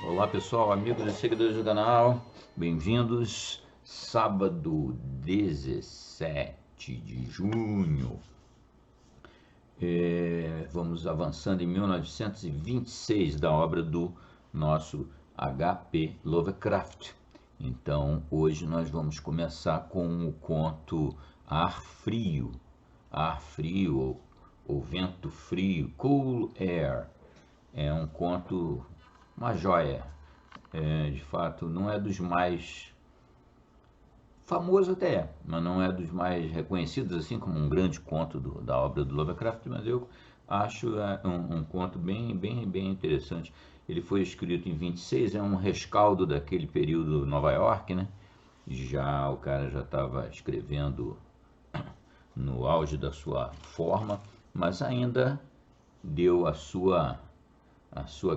Olá pessoal, amigos e seguidores do canal, bem-vindos. Sábado 17 de junho, vamos avançando em 1926 da obra do nosso H.P. Lovecraft. Então hoje nós vamos começar com o conto Ar Frio ou Vento Frio, Cool Air. É um conto, uma joia. De fato, não é dos mais famosos até, mas não é dos mais reconhecidos, assim como um grande conto da obra do Lovecraft, mas eu acho um conto bem interessante. Ele foi escrito em 26, é um rescaldo daquele período Nova York, né? Já o cara já estava escrevendo no auge da sua forma, mas ainda deu a sua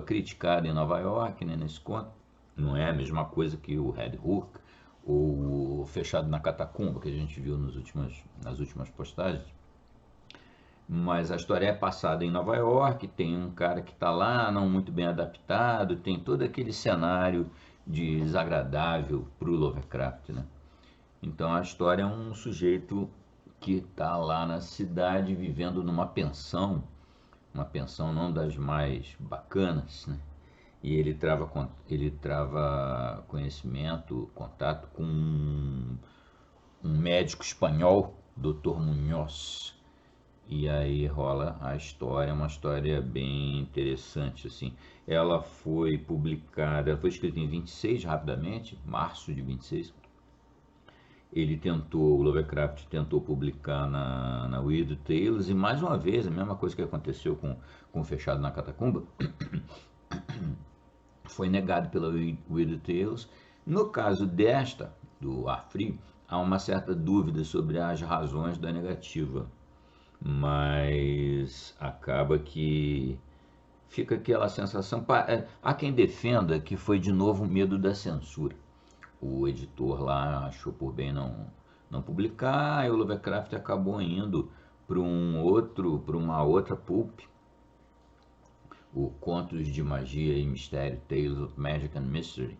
criticada em Nova York, né, nesse conto. Não é a mesma coisa que o Red Hook ou o Fechado na Catacumba, que a gente viu nas últimas postagens. Mas a história é passada em Nova York, tem um cara que está lá, não muito bem adaptado, tem todo aquele cenário desagradável para o Lovecraft, né? Então a história é um sujeito que está lá na cidade vivendo numa pensão, uma pensão não das mais bacanas, né? E ele trava conhecimento, contato com um médico espanhol, Dr. Munhoz. E aí rola a história, uma história bem interessante assim. Ela foi escrita em 26 rapidamente, março de 26. O Lovecraft tentou publicar na Weird Tales, e mais uma vez, a mesma coisa que aconteceu com o Fechado na Catacumba, foi negado pela Weird Tales. No caso do Ar Frio, há uma certa dúvida sobre as razões da negativa, mas acaba que fica aquela sensação. Há quem defenda que foi de novo medo da censura. O editor lá achou por bem não publicar, e o Lovecraft acabou indo para uma outra pulp, o Contos de Magia e Mistério, Tales of Magic and Mystery,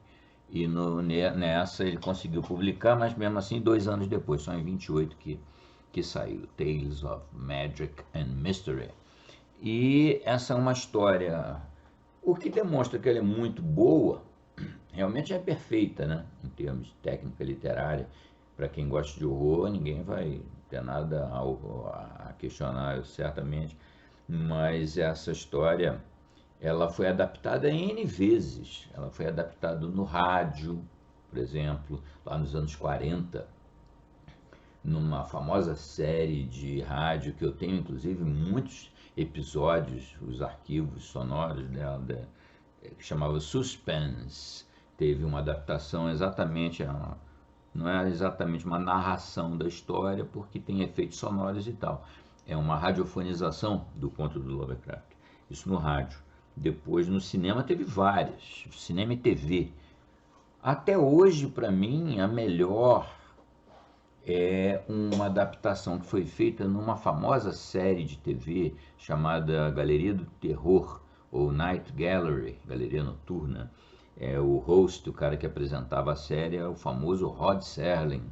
e nessa ele conseguiu publicar, mas mesmo assim 2 anos depois, só em 28 que saiu, Tales of Magic and Mystery. E essa é uma história, o que demonstra que ela é muito boa, realmente é perfeita, né? Em termos de técnica literária. Para quem gosta de horror, ninguém vai ter nada a questionar, certamente. Mas essa história, ela foi adaptada N vezes. Ela foi adaptada no rádio, por exemplo, lá nos anos 40, numa famosa série de rádio que eu tenho, inclusive, muitos episódios, os arquivos sonoros dela, que chamava Suspense. Teve uma adaptação exatamente, não é exatamente uma narração da história, porque tem efeitos sonoros e tal. É uma radiofonização do conto do Lovecraft. Isso no rádio. Depois no cinema teve várias, cinema e TV. Até hoje, para mim, a melhor é uma adaptação que foi feita numa famosa série de TV chamada Galeria do Terror, ou Night Gallery, Galeria Noturna. O host, o cara que apresentava a série, é o famoso Rod Serling,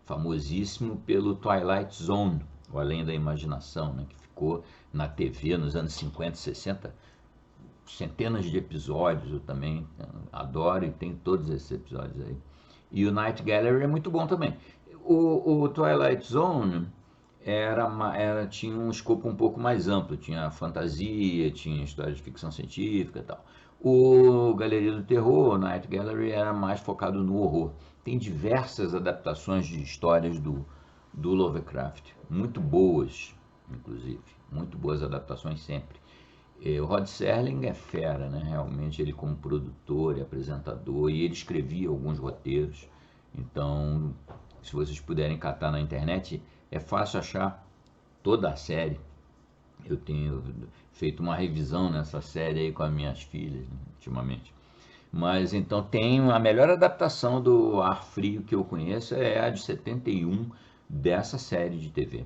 famosíssimo pelo Twilight Zone, o Além da Imaginação, né, que ficou na TV nos anos 50, 60, centenas de episódios. Eu também adoro e tenho todos esses episódios aí. E o Night Gallery é muito bom também. O Twilight Zone tinha um escopo um pouco mais amplo, tinha fantasia, tinha história de ficção científica e tal. O Galeria do Terror, o Night Gallery, era mais focado no horror. Tem diversas adaptações de histórias do Lovecraft, muito boas, inclusive, muito boas adaptações sempre. O Rod Serling é fera, né? Realmente ele como produtor e apresentador, e ele escrevia alguns roteiros. Então, se vocês puderem catar na internet, é fácil achar toda a série. Eu tenho feito uma revisão nessa série aí com as minhas filhas, né, ultimamente. Mas então tem a melhor adaptação do Ar Frio que eu conheço, é a de 71 dessa série de TV.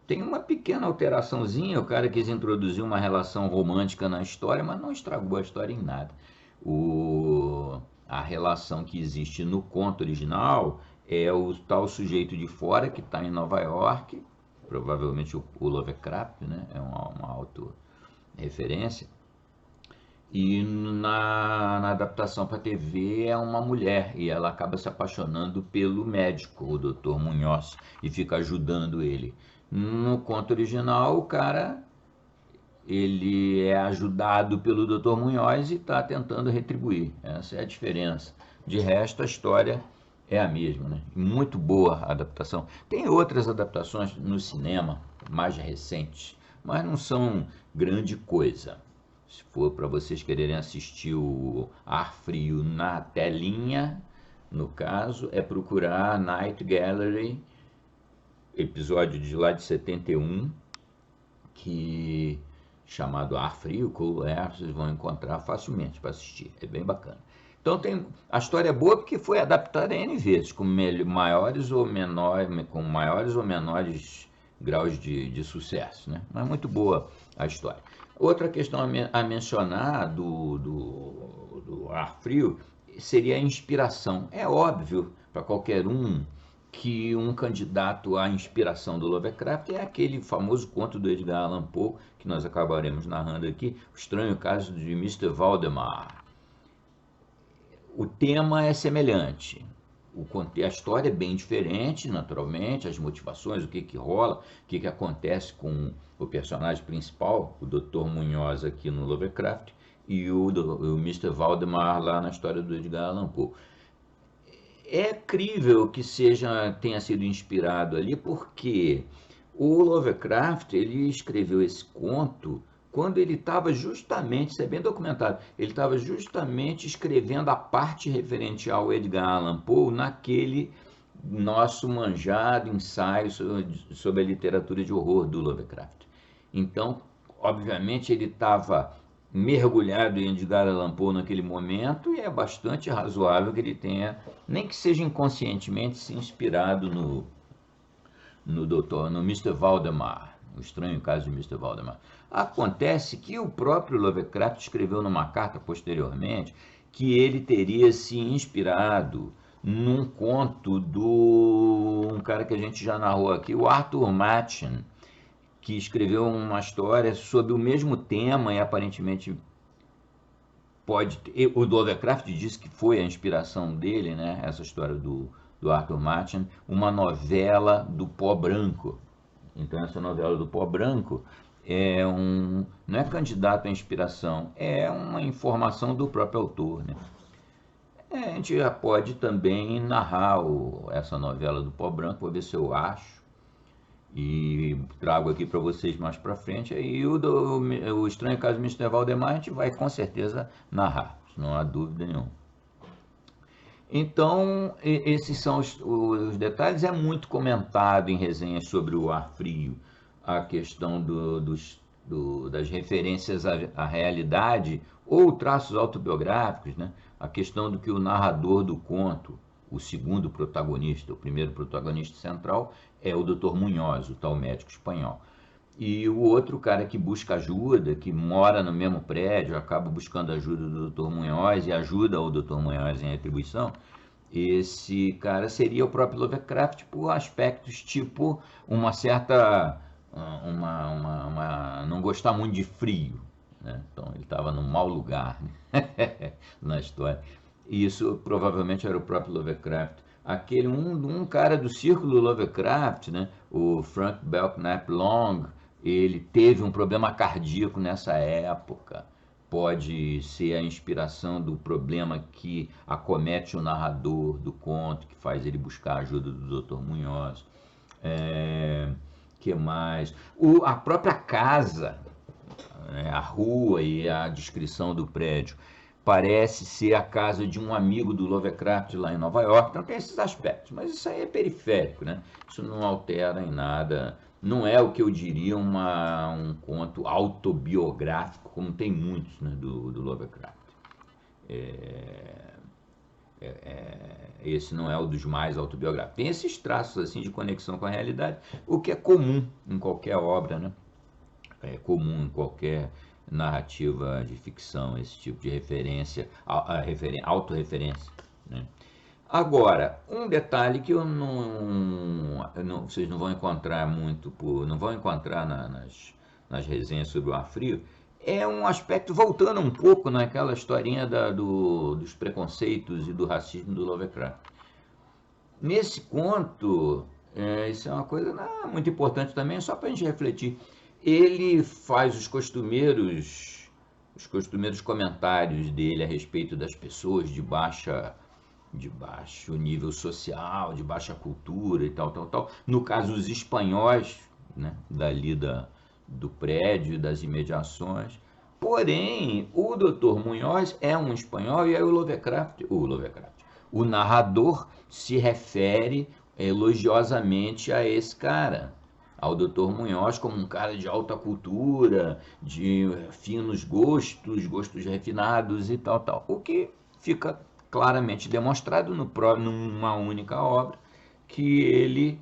Tem uma pequena alteraçãozinha, o cara quis introduzir uma relação romântica na história, mas não estragou a história em nada. A relação que existe no conto original é o tal sujeito de fora que está em Nova York, provavelmente o Lovecraft, né? É uma autorreferência. E na adaptação para TV é uma mulher e ela acaba se apaixonando pelo médico, o Dr. Munhoz, e fica ajudando ele. No conto original, o cara ele é ajudado pelo Dr. Munhoz e está tentando retribuir. Essa é a diferença. De resto, a história é a mesma, né? Muito boa a adaptação. Tem outras adaptações no cinema, mais recentes, mas não são grande coisa. Se for para vocês quererem assistir o Ar Frio na telinha, no caso, é procurar Night Gallery, episódio de lá de 71, que chamado Ar Frio, Cool Air, vocês vão encontrar facilmente para assistir. É bem bacana. Então a história é boa porque foi adaptada N vezes, com maiores ou menores graus de sucesso, né? Mas muito boa a história. Outra questão a mencionar do Ar Frio seria a inspiração. É óbvio para qualquer um que um candidato à inspiração do Lovecraft é aquele famoso conto do Edgar Allan Poe, que nós acabaremos narrando aqui, O Estranho Caso de Mr. Valdemar. O tema é semelhante, a história é bem diferente, naturalmente, as motivações, o que rola, o que acontece com o personagem principal, o Dr. Munhoz aqui no Lovecraft, e o Mr. Valdemar lá na história do Edgar Allan Poe. É crível que tenha sido inspirado ali, porque o Lovecraft ele escreveu esse conto quando ele estava justamente, isso é bem documentado, ele estava justamente escrevendo a parte referente ao Edgar Allan Poe naquele nosso manjado ensaio sobre a literatura de horror do Lovecraft. Então, obviamente, ele estava mergulhado em Edgar Allan Poe naquele momento e é bastante razoável que ele tenha, nem que seja inconscientemente, se inspirado no Mr. Valdemar, O Estranho Caso de Mr. Valdemar. Acontece que o próprio Lovecraft escreveu numa carta posteriormente que ele teria se inspirado num conto um cara que a gente já narrou aqui, o Arthur Machen, que escreveu uma história sobre o mesmo tema e aparentemente o Lovecraft disse que foi a inspiração dele, né? Essa história do Arthur Machen, uma novela do Pó Branco. Então essa novela do Pó Branco não é candidato à inspiração, é uma informação do próprio autor, né? A gente já pode também narrar essa novela do Pó Branco, vou ver se eu acho e trago aqui para vocês mais para frente. Aí o Estranho Caso de Mr. Valdemar a gente vai com certeza narrar, não há dúvida nenhuma. Então, esses são os detalhes. É muito comentado em resenhas sobre o Ar Frio a questão das referências à realidade ou traços autobiográficos, né? A questão do que o narrador do conto, o segundo protagonista, o primeiro protagonista central, é o Dr. Munhoz, o tal médico espanhol. E o outro cara que busca ajuda, que mora no mesmo prédio, acaba buscando ajuda do Dr. Munhoz e ajuda o Dr. Munhoz em retribuição, esse cara seria o próprio Lovecraft por aspectos tipo uma certa... não gostar muito de frio, né? Então ele estava num mau lugar, né? Na história. E isso provavelmente era o próprio Lovecraft. Um cara do círculo Lovecraft, né? O Frank Belknap Long, ele teve um problema cardíaco nessa época. Pode ser a inspiração do problema que acomete o narrador do conto, que faz ele buscar a ajuda do Dr. Munhoz. Que mais? A própria casa, né? A rua e a descrição do prédio parece ser a casa de um amigo do Lovecraft lá em Nova York. Então tem esses aspectos, mas isso aí é periférico, né? Isso não altera em nada, não é o que eu diria um conto autobiográfico, como tem muitos, né, do Lovecraft. Esse não é o dos mais autobiográficos. Tem esses traços assim de conexão com a realidade, o que é comum em qualquer obra, né? É comum em qualquer narrativa de ficção, esse tipo de referência, autorreferência, né? Agora, um detalhe que vocês não vão encontrar não vão encontrar nas resenhas sobre o Ar Frio, é um aspecto, voltando um pouco naquela historinha dos preconceitos e do racismo do Lovecraft. Nesse conto, isso é uma coisa muito importante também, só para a gente refletir. Ele faz os costumeiros comentários dele a respeito das pessoas de baixo nível social, de baixa cultura e tal. No caso, os espanhóis, né, dali do prédio, das imediações. Porém, o Dr. Munhoz é um espanhol e aí o narrador se refere elogiosamente a esse cara, ao Dr. Munhoz, como um cara de alta cultura, de finos gostos refinados e tal. O que fica claramente demonstrado numa única obra, que ele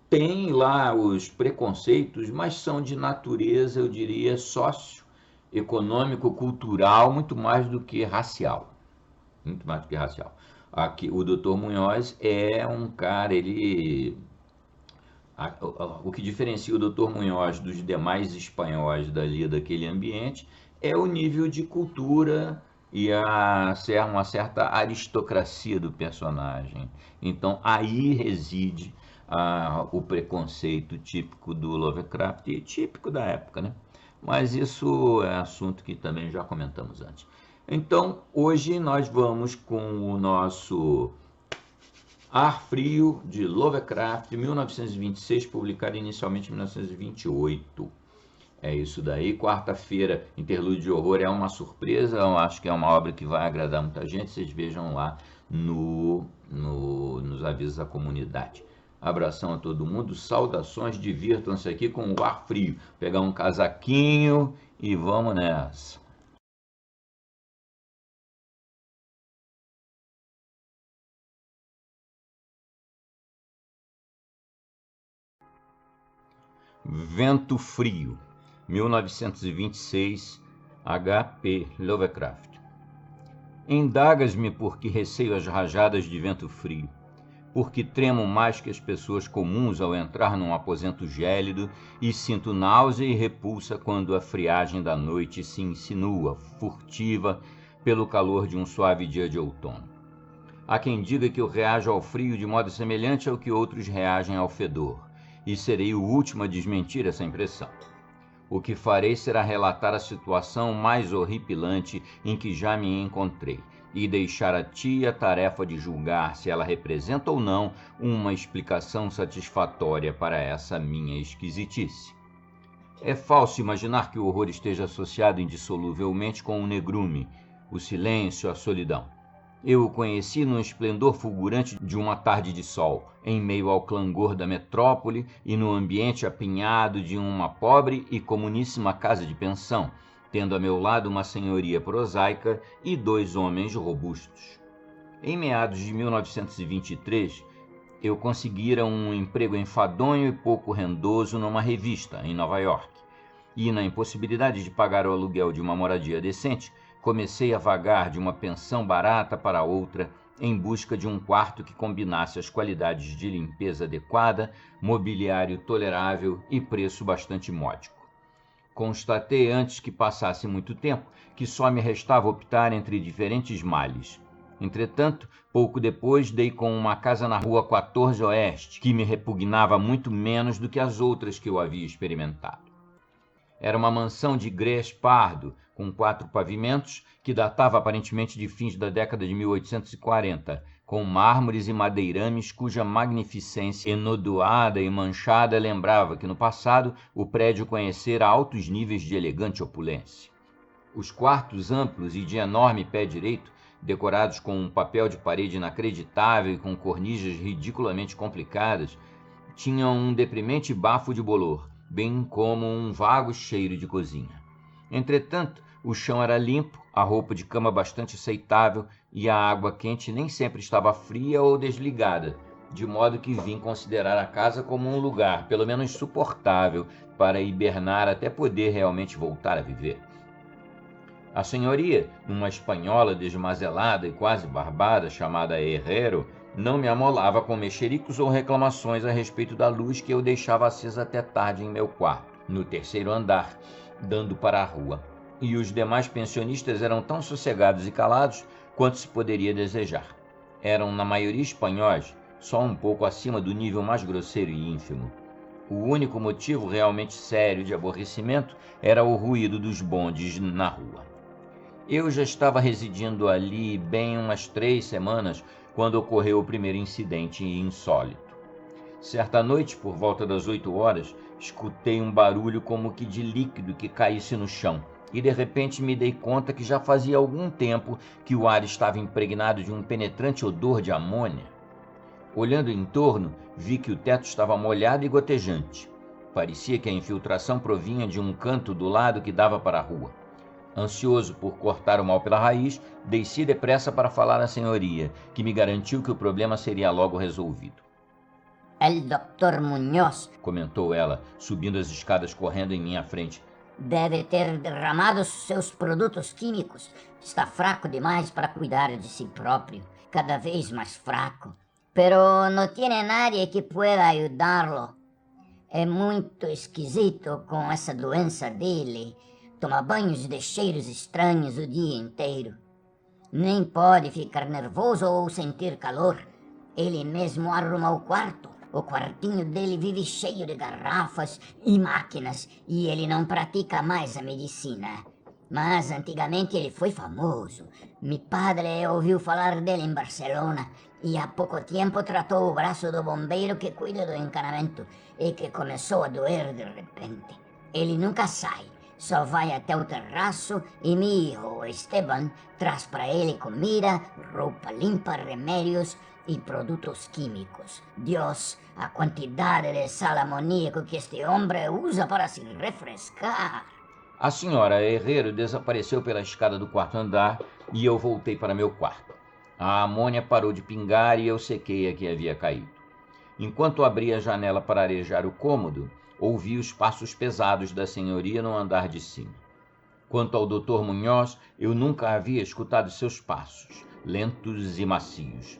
tem lá os preconceitos, mas são de natureza, eu diria, socioeconômico, cultural, muito mais do que racial. Muito mais do que racial. Aqui, o Dr. Munhoz é um cara, o que diferencia o Dr. Munhoz dos demais espanhóis daquele ambiente é o nível de cultura e uma certa aristocracia do personagem. Então, aí reside o preconceito típico do Lovecraft e típico da época, né? Mas isso é assunto que também já comentamos antes. Então, hoje nós vamos com o nosso Ar Frio, de Lovecraft, 1926, publicado inicialmente em 1928. É isso daí. Quarta-feira, Interlúdio de Horror é uma surpresa. Eu acho que é uma obra que vai agradar muita gente. Vocês vejam lá nos avisos da comunidade. Abração a todo mundo. Saudações. Divirtam-se aqui com o Ar Frio. Pegar um casaquinho e vamos nessa. Vento Frio, 1926, H.P. Lovecraft. Indagas-me por que receio as rajadas de vento frio, porque tremo mais que as pessoas comuns ao entrar num aposento gélido e sinto náusea e repulsa quando a friagem da noite se insinua, furtiva, pelo calor de um suave dia de outono. Há quem diga que eu reajo ao frio de modo semelhante ao que outros reagem ao fedor, e serei o último a desmentir essa impressão. O que farei será relatar a situação mais horripilante em que já me encontrei, e deixar a ti a tarefa de julgar se ela representa ou não uma explicação satisfatória para essa minha esquisitice. É falso imaginar que o horror esteja associado indissoluvelmente com o negrume, o silêncio, a solidão. Eu o conheci no esplendor fulgurante de uma tarde de sol, em meio ao clangor da metrópole e no ambiente apinhado de uma pobre e comuníssima casa de pensão, tendo a meu lado uma senhoria prosaica e 2 homens robustos. Em meados de 1923, eu conseguira um emprego enfadonho e pouco rendoso numa revista, em Nova York, e na impossibilidade de pagar o aluguel de uma moradia decente, comecei a vagar de uma pensão barata para outra em busca de um quarto que combinasse as qualidades de limpeza adequada, mobiliário tolerável e preço bastante módico. Constatei antes que passasse muito tempo que só me restava optar entre diferentes males. Entretanto, pouco depois dei com uma casa na rua 14 Oeste, que me repugnava muito menos do que as outras que eu havia experimentado. Era uma mansão de grés pardo, com 4 pavimentos, que datava aparentemente de fins da década de 1840, com mármores e madeirames cuja magnificência enodoada e manchada lembrava que no passado o prédio conhecera altos níveis de elegante opulência. Os quartos amplos e de enorme pé direito, decorados com um papel de parede inacreditável e com cornisas ridiculamente complicadas, tinham um deprimente bafo de bolor, bem como um vago cheiro de cozinha. Entretanto, o chão era limpo, a roupa de cama bastante aceitável e a água quente nem sempre estava fria ou desligada, de modo que vim considerar a casa como um lugar, pelo menos suportável, para hibernar até poder realmente voltar a viver. A senhoria, uma espanhola desmazelada e quase barbada chamada Herrero, não me amolava com mexericos ou reclamações a respeito da luz que eu deixava acesa até tarde em meu quarto, no terceiro andar, dando para a rua. E os demais pensionistas eram tão sossegados e calados quanto se poderia desejar. Eram, na maioria, espanhóis, só um pouco acima do nível mais grosseiro e ínfimo. O único motivo realmente sério de aborrecimento era o ruído dos bondes na rua. Eu já estava residindo ali bem umas 3 semanas quando ocorreu o primeiro incidente insólito. Certa noite, por volta das 8 horas, escutei um barulho como que de líquido que caísse no chão e de repente me dei conta que já fazia algum tempo que o ar estava impregnado de um penetrante odor de amônia. Olhando em torno, vi que o teto estava molhado e gotejante. Parecia que a infiltração provinha de um canto do lado que dava para a rua. Ansioso por cortar o mal pela raiz, desci depressa para falar à senhoria, que me garantiu que o problema seria logo resolvido. El Dr. Muñoz, comentou ela, subindo as escadas correndo em minha frente. Deve ter derramado seus produtos químicos. Está fraco demais para cuidar de si próprio, cada vez mais fraco. Pero no tiene nadie que pueda ayudarlo. É muito esquisito com essa doença dele. Toma banhos de cheiros estranhos o dia inteiro. Nem pode ficar nervoso ou sentir calor. Ele mesmo arruma o quarto. O quartinho dele vive cheio de garrafas e máquinas e ele não pratica mais a medicina. Mas antigamente ele foi famoso. Mi padre ouviu falar dele em Barcelona e há pouco tempo tratou o braço do bombeiro que cuida do encanamento e que começou a doer de repente. Ele nunca sai, só vai até o terraço e mi hijo Esteban traz para ele comida, roupa limpa, remédios e produtos químicos. Deus, a quantidade de sal amoníaco que este homem usa para se refrescar. A senhora Herrero desapareceu pela escada do quarto andar e eu voltei para meu quarto. A amônia parou de pingar e eu sequei a que havia caído. Enquanto abria a janela para arejar o cômodo, ouvi os passos pesados da senhoria no andar de cima. Quanto ao Dr. Muñoz, eu nunca havia escutado seus passos, lentos e macios.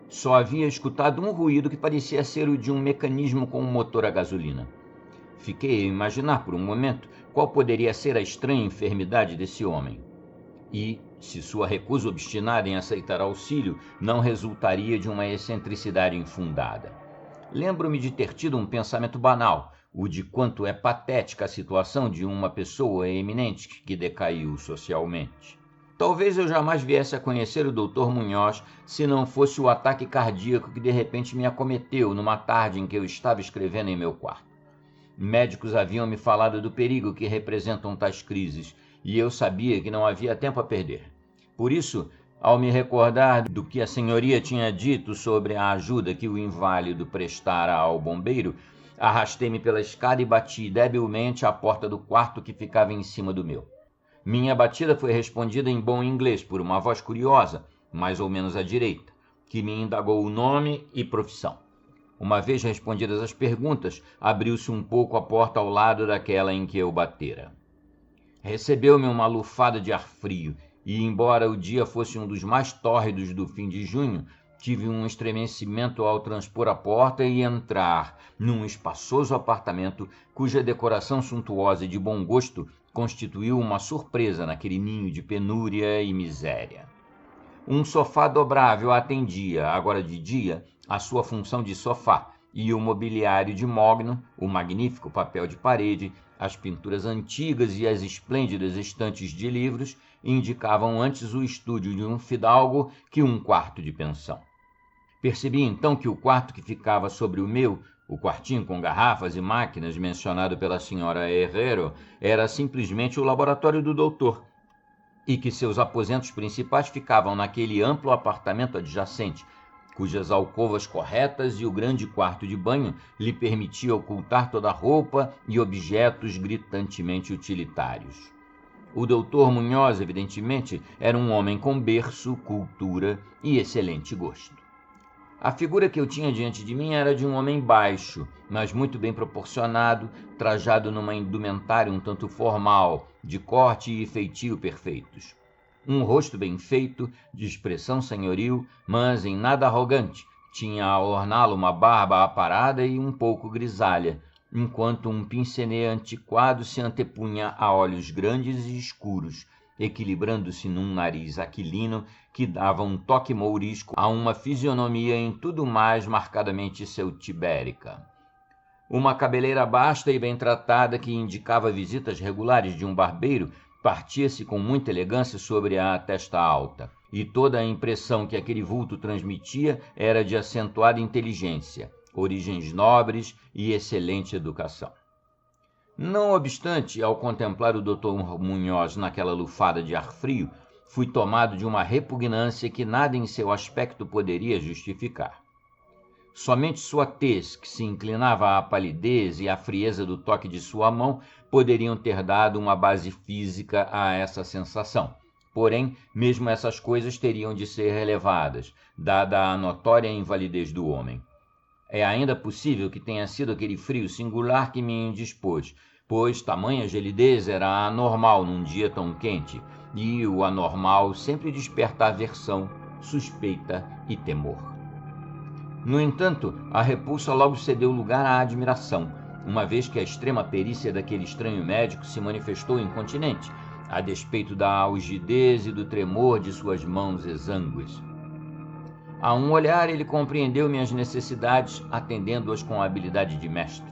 Só havia escutado um ruído que parecia ser o de um mecanismo com um motor a gasolina. Fiquei a imaginar por um momento qual poderia ser a estranha enfermidade desse homem. E, se sua recusa obstinada em aceitar auxílio não resultaria de uma excentricidade infundada. Lembro-me de ter tido um pensamento banal, o de quanto é patética a situação de uma pessoa eminente que decaiu socialmente. Talvez eu jamais viesse a conhecer o Dr. Muñoz se não fosse o ataque cardíaco que de repente me acometeu numa tarde em que eu estava escrevendo em meu quarto. Médicos haviam me falado do perigo que representam tais crises, e eu sabia que não havia tempo a perder. Por isso, ao me recordar do que a senhoria tinha dito sobre a ajuda que o inválido prestara ao bombeiro, arrastei-me pela escada e bati debilmente à porta do quarto que ficava em cima do meu. Minha batida foi respondida em bom inglês por uma voz curiosa, mais ou menos à direita, que me indagou o nome e profissão. Uma vez respondidas as perguntas, abriu-se um pouco a porta ao lado daquela em que eu batera. Recebeu-me uma lufada de ar frio, e embora o dia fosse um dos mais tórridos do fim de junho, tive um estremecimento ao transpor a porta e entrar num espaçoso apartamento cuja decoração suntuosa e de bom gosto constituiu uma surpresa naquele ninho de penúria e miséria. Um sofá dobrável atendia, agora de dia, a sua função de sofá, e o mobiliário de mogno, o magnífico papel de parede, as pinturas antigas e as esplêndidas estantes de livros indicavam antes o estúdio de um fidalgo que um quarto de pensão. Percebi então que o quarto que ficava sobre o meu, o quartinho com garrafas e máquinas mencionado pela senhora Herrero, era simplesmente o laboratório do doutor, e que seus aposentos principais ficavam naquele amplo apartamento adjacente, cujas alcovas corretas e o grande quarto de banho lhe permitia ocultar toda a roupa e objetos gritantemente utilitários. O Dr. Muñoz, evidentemente, era um homem com berço, cultura e excelente gosto. A figura que eu tinha diante de mim era de um homem baixo, mas muito bem proporcionado, trajado numa indumentária um tanto formal, de corte e feitio perfeitos. Um rosto bem feito, de expressão senhoril, mas em nada arrogante. Tinha a orná-lo uma barba aparada e um pouco grisalha, enquanto um pince-nez antiquado se antepunha a olhos grandes e escuros, equilibrando-se num nariz aquilino que dava um toque mourisco a uma fisionomia em tudo mais marcadamente celtibérica. Uma cabeleira basta e bem tratada que indicava visitas regulares de um barbeiro partia-se com muita elegância sobre a testa alta, e toda a impressão que aquele vulto transmitia era de acentuada inteligência, origens nobres e excelente educação. Não obstante, ao contemplar o Dr. Munhoz naquela lufada de ar frio, fui tomado de uma repugnância que nada em seu aspecto poderia justificar. Somente sua tez, que se inclinava à palidez e à frieza do toque de sua mão, poderiam ter dado uma base física a essa sensação. Porém, mesmo essas coisas teriam de ser relevadas, dada a notória invalidez do homem. É ainda possível que tenha sido aquele frio singular que me indispôs, pois tamanha gelidez era anormal num dia tão quente, e o anormal sempre desperta aversão, suspeita e temor. No entanto, a repulsa logo cedeu lugar à admiração, uma vez que a extrema perícia daquele estranho médico se manifestou incontinente, a despeito da algidez e do tremor de suas mãos exângues. A um olhar ele compreendeu minhas necessidades, atendendo-as com a habilidade de mestre.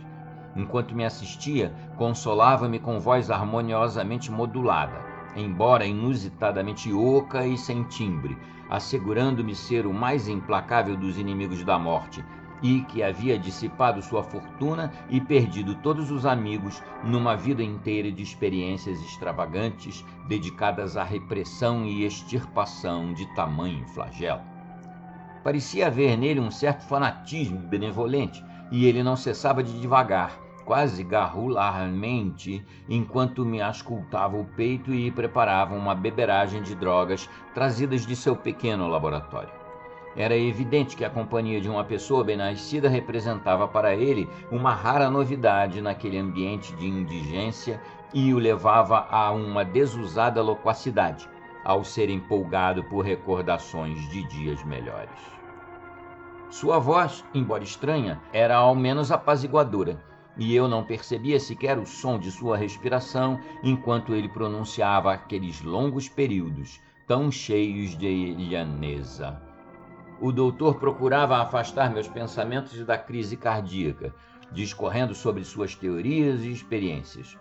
Enquanto me assistia, consolava-me com voz harmoniosamente modulada, embora inusitadamente oca e sem timbre, assegurando-me ser o mais implacável dos inimigos da morte, e que havia dissipado sua fortuna e perdido todos os amigos numa vida inteira de experiências extravagantes dedicadas à repressão e extirpação de tamanho flagelo. Parecia haver nele um certo fanatismo benevolente, e ele não cessava de divagar, quase garrularmente, enquanto me auscultava o peito e preparava uma beberagem de drogas trazidas de seu pequeno laboratório. Era evidente que a companhia de uma pessoa bem-nascida representava para ele uma rara novidade naquele ambiente de indigência e o levava a uma desusada loquacidade, ao ser empolgado por recordações de dias melhores. Sua voz, embora estranha, era ao menos apaziguadora, e eu não percebia sequer o som de sua respiração enquanto ele pronunciava aqueles longos períodos, tão cheios de lhaneza. O doutor procurava afastar meus pensamentos da crise cardíaca, discorrendo sobre suas teorias e experiências.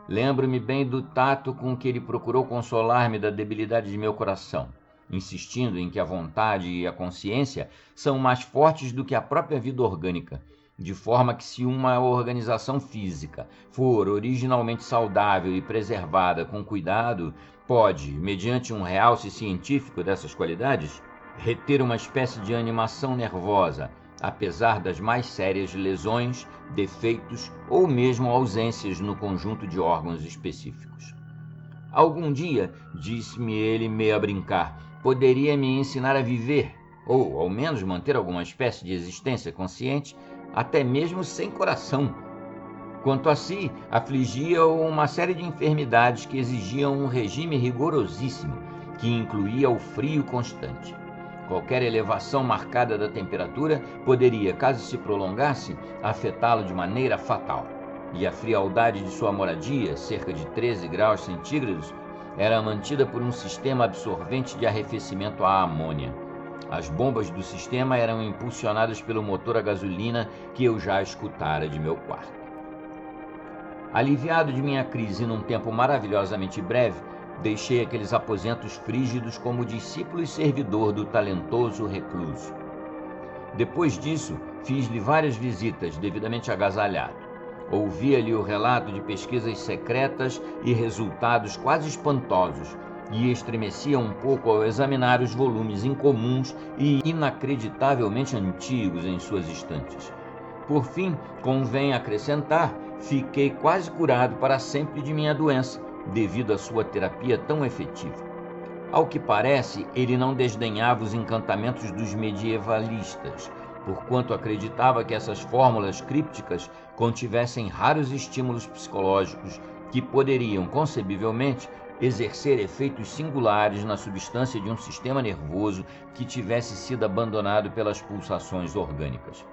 Lembro-me bem do tato com que ele procurou consolar-me da debilidade de meu coração, insistindo em que a vontade e a consciência são mais fortes do que a própria vida orgânica, de forma que se uma organização física for originalmente saudável e preservada com cuidado, pode, mediante um realce científico dessas qualidades, reter uma espécie de animação nervosa, apesar das mais sérias lesões, defeitos ou mesmo ausências no conjunto de órgãos específicos. Algum dia, disse-me ele meio a brincar, poderia me ensinar a viver, ou ao menos manter alguma espécie de existência consciente, até mesmo sem coração. Quanto a si, afligia-o uma série de enfermidades que exigiam um regime rigorosíssimo, que incluía o frio constante. Qualquer elevação marcada da temperatura poderia, caso se prolongasse, afetá-lo de maneira fatal. E a frialdade de sua moradia, cerca de 13 graus centígrados, era mantida por um sistema absorvente de arrefecimento à amônia. As bombas do sistema eram impulsionadas pelo motor a gasolina que eu já escutara de meu quarto. Aliviado de minha crise num tempo maravilhosamente breve, deixei aqueles aposentos frígidos como discípulo e servidor do talentoso recluso. Depois disso, fiz-lhe várias visitas, devidamente agasalhado. Ouvia-lhe o relato de pesquisas secretas e resultados quase espantosos, e estremecia um pouco ao examinar os volumes incomuns e inacreditavelmente antigos em suas estantes. Por fim, convém acrescentar, fiquei quase curado para sempre de minha doença, devido à sua terapia tão efetiva. Ao que parece, ele não desdenhava os encantamentos dos medievalistas, porquanto acreditava que essas fórmulas crípticas contivessem raros estímulos psicológicos que poderiam, concebivelmente, exercer efeitos singulares na substância de um sistema nervoso que tivesse sido abandonado pelas pulsações orgânicas.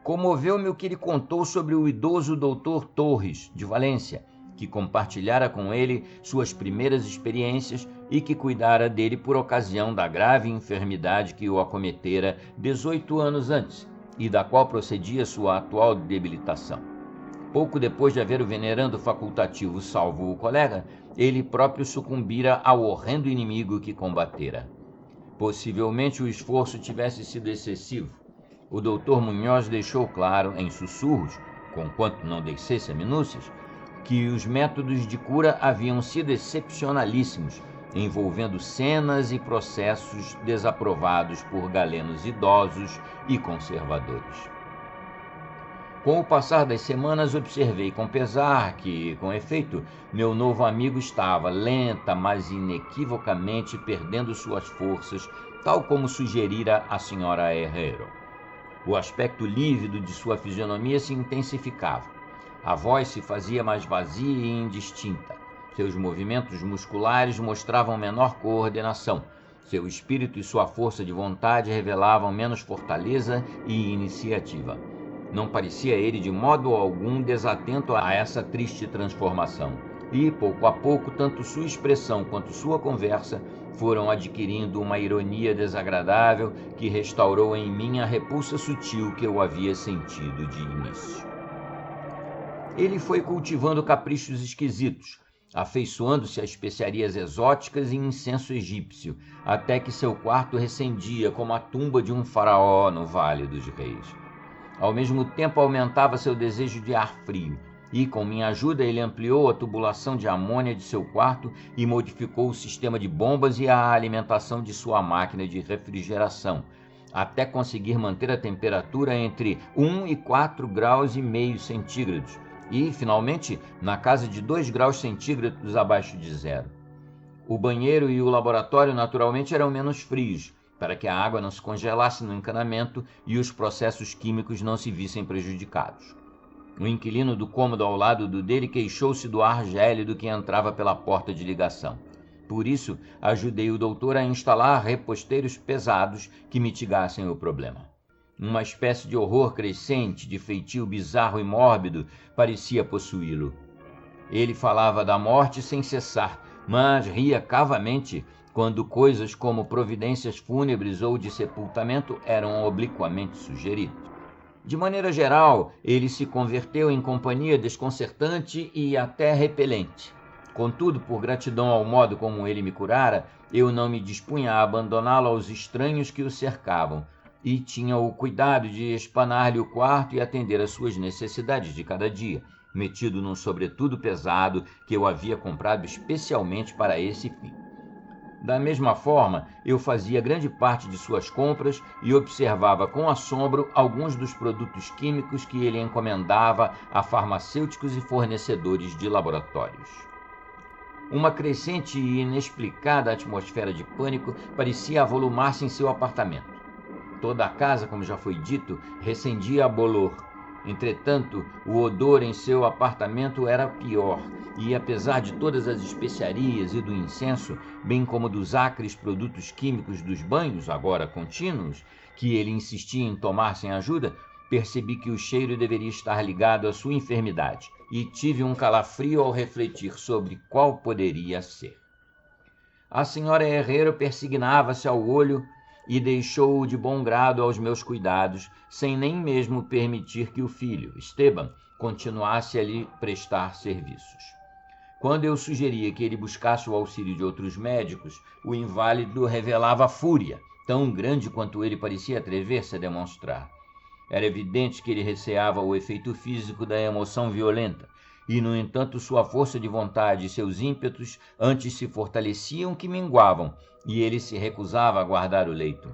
Comoveu-me o que ele contou sobre o idoso Dr. Torres, de Valência, que compartilhara com ele suas primeiras experiências e que cuidara dele por ocasião da grave enfermidade que o acometera 18 anos antes e da qual procedia sua atual debilitação. Pouco depois de haver o venerando facultativo salvo o colega, ele próprio sucumbira ao horrendo inimigo que combatera. Possivelmente o esforço tivesse sido excessivo. O Dr. Munhoz deixou claro, em sussurros, conquanto não descesse a minúcias, que os métodos de cura haviam sido excepcionalíssimos, envolvendo cenas e processos desaprovados por galenos idosos e conservadores. Com o passar das semanas, observei com pesar que, com efeito, meu novo amigo estava lenta, mas inequivocamente perdendo suas forças, tal como sugerira a senhora Herrero. O aspecto lívido de sua fisionomia se intensificava. A voz se fazia mais vazia e indistinta. Seus movimentos musculares mostravam menor coordenação. Seu espírito e sua força de vontade revelavam menos fortaleza e iniciativa. Não parecia ele de modo algum desatento a essa triste transformação. E, pouco a pouco, tanto sua expressão quanto sua conversa foram adquirindo uma ironia desagradável que restaurou em mim a repulsa sutil que eu havia sentido de início. Ele foi cultivando caprichos esquisitos, afeiçoando-se a especiarias exóticas e incenso egípcio, até que seu quarto recendia como a tumba de um faraó no Vale dos Reis. Ao mesmo tempo aumentava seu desejo de ar frio, e com minha ajuda ele ampliou a tubulação de amônia de seu quarto e modificou o sistema de bombas e a alimentação de sua máquina de refrigeração, até conseguir manter a temperatura entre 1 e 4 graus e meio centígrados, e, finalmente, na casa de 2 graus centígrados abaixo de zero. O banheiro e o laboratório naturalmente eram menos frios, para que a água não se congelasse no encanamento e os processos químicos não se vissem prejudicados. O inquilino do cômodo ao lado do dele queixou-se do ar gélido que entrava pela porta de ligação. Por isso, ajudei o doutor a instalar reposteiros pesados que mitigassem o problema. Uma espécie de horror crescente, de feitio bizarro e mórbido, parecia possuí-lo. Ele falava da morte sem cessar, mas ria cavamente quando coisas como providências fúnebres ou de sepultamento eram obliquamente sugeridas. De maneira geral, ele se converteu em companhia desconcertante e até repelente. Contudo, por gratidão ao modo como ele me curara, eu não me dispunha a abandoná-lo aos estranhos que o cercavam, e tinha o cuidado de espanar-lhe o quarto e atender às suas necessidades de cada dia, metido num sobretudo pesado que eu havia comprado especialmente para esse fim. Da mesma forma, eu fazia grande parte de suas compras e observava com assombro alguns dos produtos químicos que ele encomendava a farmacêuticos e fornecedores de laboratórios. Uma crescente e inexplicada atmosfera de pânico parecia avolumar-se em seu apartamento. Toda a casa, como já foi dito, recendia a bolor. Entretanto, o odor em seu apartamento era pior, e apesar de todas as especiarias e do incenso, bem como dos acres produtos químicos dos banhos, agora contínuos, que ele insistia em tomar sem ajuda, percebi que o cheiro deveria estar ligado à sua enfermidade, e tive um calafrio ao refletir sobre qual poderia ser. A senhora Herrero persignava-se ao olho e deixou-o de bom grado aos meus cuidados, sem nem mesmo permitir que o filho, Esteban, continuasse a lhe prestar serviços. Quando eu sugeria que ele buscasse o auxílio de outros médicos, o inválido revelava fúria, tão grande quanto ele parecia atrever-se a demonstrar. Era evidente que ele receava o efeito físico da emoção violenta, e, no entanto, sua força de vontade e seus ímpetos antes se fortaleciam que minguavam, e ele se recusava a guardar o leito.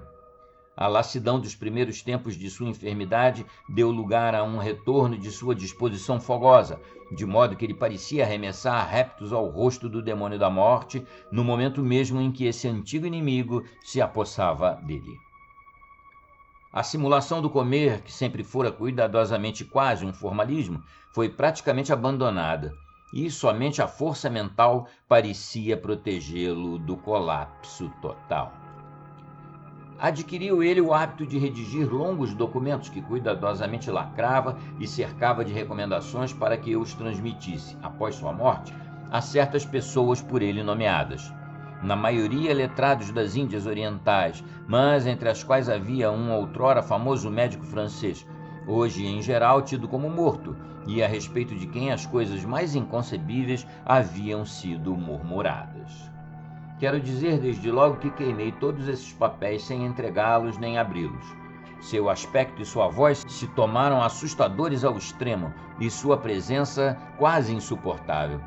A lassidão dos primeiros tempos de sua enfermidade deu lugar a um retorno de sua disposição fogosa, de modo que ele parecia arremessar réptos ao rosto do demônio da morte, no momento mesmo em que esse antigo inimigo se apossava dele. A simulação do comer, que sempre fora cuidadosamente quase um formalismo, foi praticamente abandonada, e somente a força mental parecia protegê-lo do colapso total. Adquiriu ele o hábito de redigir longos documentos que cuidadosamente lacrava e cercava de recomendações para que eu os transmitisse, após sua morte, a certas pessoas por ele nomeadas. Na maioria letrados das Índias Orientais, mas entre as quais havia um outrora famoso médico francês, hoje em geral tido como morto, e a respeito de quem as coisas mais inconcebíveis haviam sido murmuradas. Quero dizer desde logo que queimei todos esses papéis sem entregá-los nem abri-los. Seu aspecto e sua voz se tomaram assustadores ao extremo, e sua presença quase insuportável.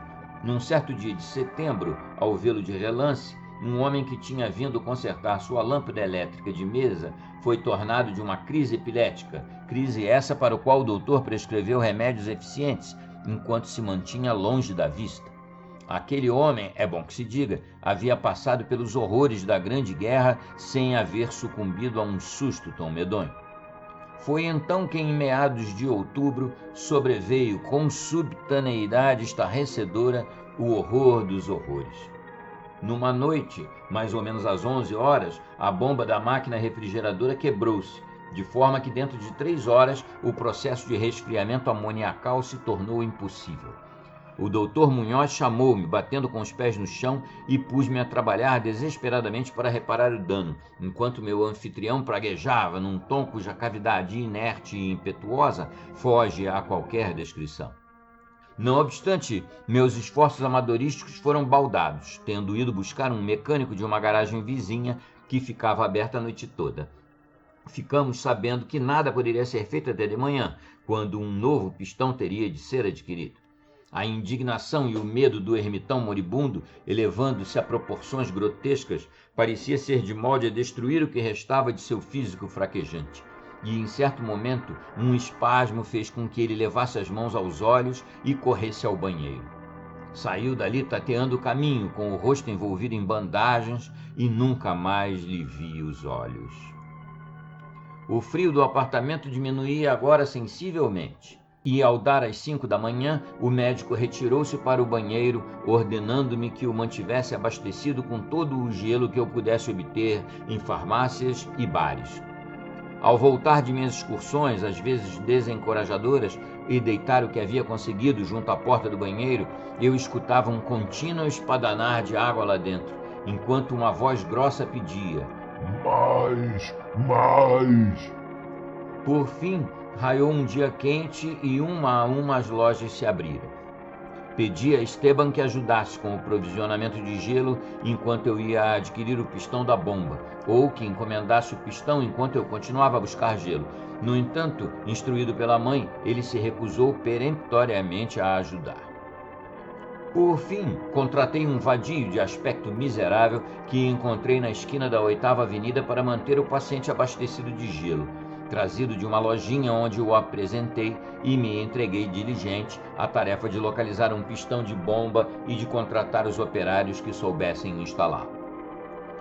Num certo dia de setembro, ao vê-lo de relance, um homem que tinha vindo consertar sua lâmpada elétrica de mesa foi tornado de uma crise epilética, crise essa para o qual o doutor prescreveu remédios eficientes, enquanto se mantinha longe da vista. Aquele homem, é bom que se diga, havia passado pelos horrores da Grande Guerra sem haver sucumbido a um susto tão medonho. Foi então que, em meados de outubro, sobreveio com subtaneidade estarrecedora o horror dos horrores. Numa noite, mais ou menos às 11 horas, a bomba da máquina refrigeradora quebrou-se, de forma que dentro de 3 horas o processo de resfriamento amoniacal se tornou impossível. O doutor Munhoz chamou-me, batendo com os pés no chão, e pus-me a trabalhar desesperadamente para reparar o dano, enquanto meu anfitrião praguejava num tom cuja cavidade inerte e impetuosa foge a qualquer descrição. Não obstante, meus esforços amadorísticos foram baldados, tendo ido buscar um mecânico de uma garagem vizinha que ficava aberta a noite toda. Ficamos sabendo que nada poderia ser feito até de manhã, quando um novo pistão teria de ser adquirido. A indignação e o medo do ermitão moribundo, elevando-se a proporções grotescas, parecia ser de molde a destruir o que restava de seu físico fraquejante. E, em certo momento, um espasmo fez com que ele levasse as mãos aos olhos e corresse ao banheiro. Saiu dali tateando o caminho, com o rosto envolvido em bandagens, e nunca mais lhe vi os olhos. O frio do apartamento diminuía agora sensivelmente. E, ao dar as 5 da manhã, o médico retirou-se para o banheiro, ordenando-me que o mantivesse abastecido com todo o gelo que eu pudesse obter em farmácias e bares. Ao voltar de minhas excursões, às vezes desencorajadoras, e deitar o que havia conseguido junto à porta do banheiro, eu escutava um contínuo espadanar de água lá dentro, enquanto uma voz grossa pedia: "Mais, mais!" Por fim, raiou um dia quente e uma a uma as lojas se abriram. Pedi a Esteban que ajudasse com o provisionamento de gelo enquanto eu ia adquirir o pistão da bomba, ou que encomendasse o pistão enquanto eu continuava a buscar gelo. No entanto, instruído pela mãe, ele se recusou peremptoriamente a ajudar. Por fim, contratei um vadio de aspecto miserável que encontrei na esquina da 8ª Avenida para manter o paciente abastecido de gelo, trazido de uma lojinha onde o apresentei, e me entreguei diligente à tarefa de localizar um pistão de bomba e de contratar os operários que soubessem instalá-lo.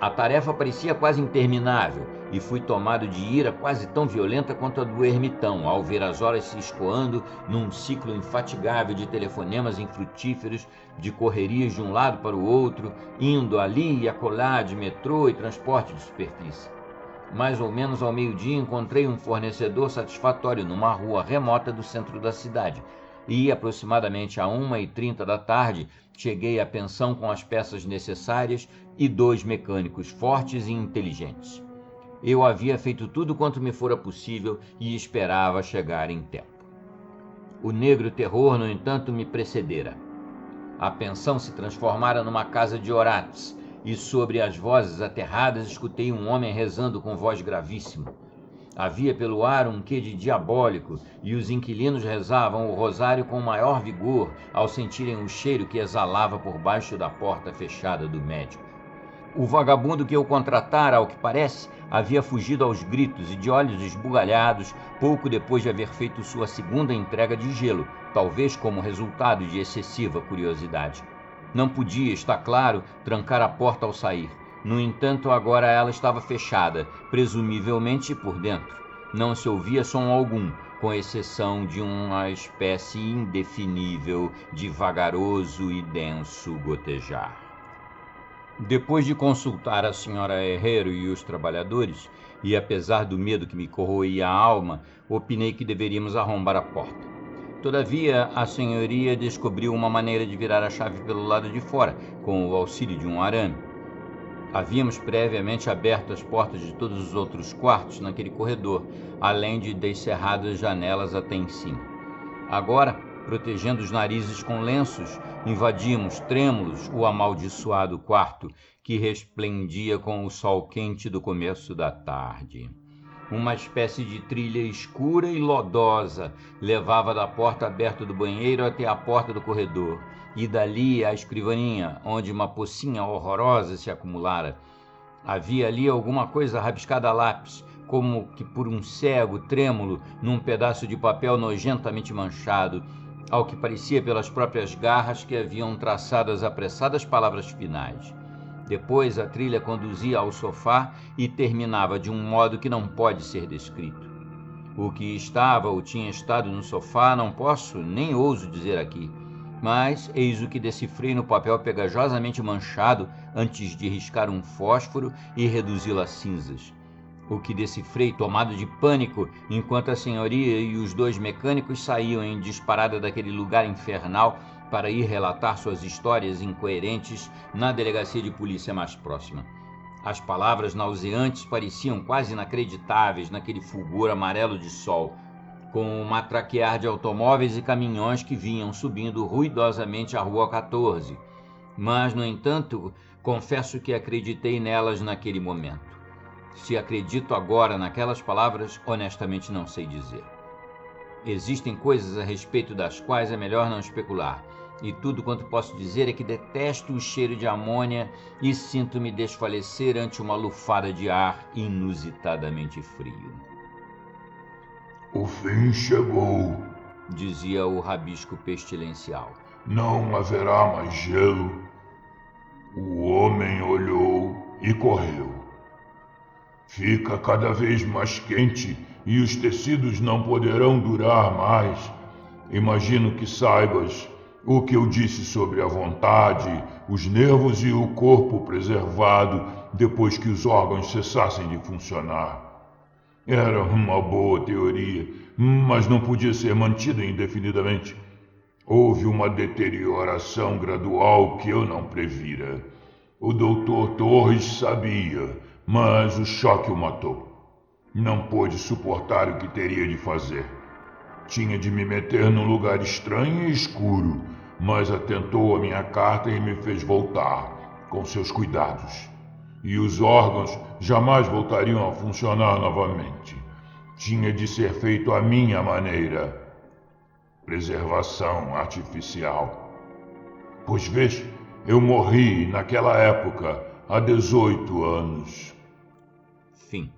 A tarefa parecia quase interminável, e fui tomado de ira quase tão violenta quanto a do ermitão, ao ver as horas se escoando num ciclo infatigável de telefonemas infrutíferos, de correrias de um lado para o outro, indo ali e acolá de metrô e transporte de superfície. Mais ou menos ao meio-dia encontrei um fornecedor satisfatório numa rua remota do centro da cidade, e aproximadamente a 1h30 da tarde cheguei à pensão com as peças necessárias e 2 mecânicos fortes e inteligentes. Eu havia feito tudo quanto me fora possível e esperava chegar em tempo. O negro terror, no entanto, me precedera. A pensão se transformara numa casa de orates, e sobre as vozes aterradas escutei um homem rezando com voz gravíssima. Havia pelo ar um quê de diabólico, e os inquilinos rezavam o rosário com maior vigor ao sentirem o cheiro que exalava por baixo da porta fechada do médico. O vagabundo que eu contratara, ao que parece, havia fugido aos gritos e de olhos esbugalhados pouco depois de haver feito sua segunda entrega de gelo, talvez como resultado de excessiva curiosidade. Não podia, está claro, trancar a porta ao sair. No entanto, agora ela estava fechada, presumivelmente por dentro. Não se ouvia som algum, com exceção de uma espécie indefinível de vagaroso e denso gotejar. Depois de consultar a senhora Herrero e os trabalhadores, e apesar do medo que me corroía a alma, opinei que deveríamos arrombar a porta. Todavia, a senhoria descobriu uma maneira de virar a chave pelo lado de fora, com o auxílio de um arame. Havíamos previamente aberto as portas de todos os outros quartos naquele corredor, além de descerrado as janelas até em cima. Agora, protegendo os narizes com lenços, invadimos, trêmulos, o amaldiçoado quarto, que resplendia com o sol quente do começo da tarde. Uma espécie de trilha escura e lodosa levava da porta aberta do banheiro até a porta do corredor, e dali à escrivaninha, onde uma pocinha horrorosa se acumulara. Havia ali alguma coisa rabiscada a lápis, como que por um cego trêmulo num pedaço de papel nojentamente manchado, ao que parecia pelas próprias garras que haviam traçado as apressadas palavras finais. Depois a trilha conduzia ao sofá e terminava de um modo que não pode ser descrito. O que estava ou tinha estado no sofá não posso nem ouso dizer aqui, mas eis o que decifrei no papel pegajosamente manchado antes de riscar um fósforo e reduzi-lo a cinzas. O que decifrei tomado de pânico enquanto a senhoria e os dois mecânicos saíam em disparada daquele lugar infernal para ir relatar suas histórias incoerentes na delegacia de polícia mais próxima. As palavras nauseantes pareciam quase inacreditáveis naquele fulgor amarelo de sol, com o matraquear de automóveis e caminhões que vinham subindo ruidosamente a Rua 14. Mas, no entanto, confesso que acreditei nelas naquele momento. Se acredito agora naquelas palavras, honestamente não sei dizer. Existem coisas a respeito das quais é melhor não especular, e tudo quanto posso dizer é que detesto o cheiro de amônia e sinto-me desfalecer ante uma lufada de ar inusitadamente frio. O fim chegou, dizia o rabisco pestilencial. Não haverá mais gelo. O homem olhou e correu. Fica cada vez mais quente e os tecidos não poderão durar mais. Imagino que saibas o que eu disse sobre a vontade, os nervos e o corpo preservado depois que os órgãos cessassem de funcionar. Era uma boa teoria, mas não podia ser mantida indefinidamente. Houve uma deterioração gradual que eu não previra. O Dr. Torres sabia, mas o choque o matou. Não pôde suportar o que teria de fazer. Tinha de me meter num lugar estranho e escuro, mas atentou à minha carta e me fez voltar, com seus cuidados. E os órgãos jamais voltariam a funcionar novamente. Tinha de ser feito à minha maneira. Preservação artificial. Pois vês, eu morri naquela época, há 18 anos. Fim.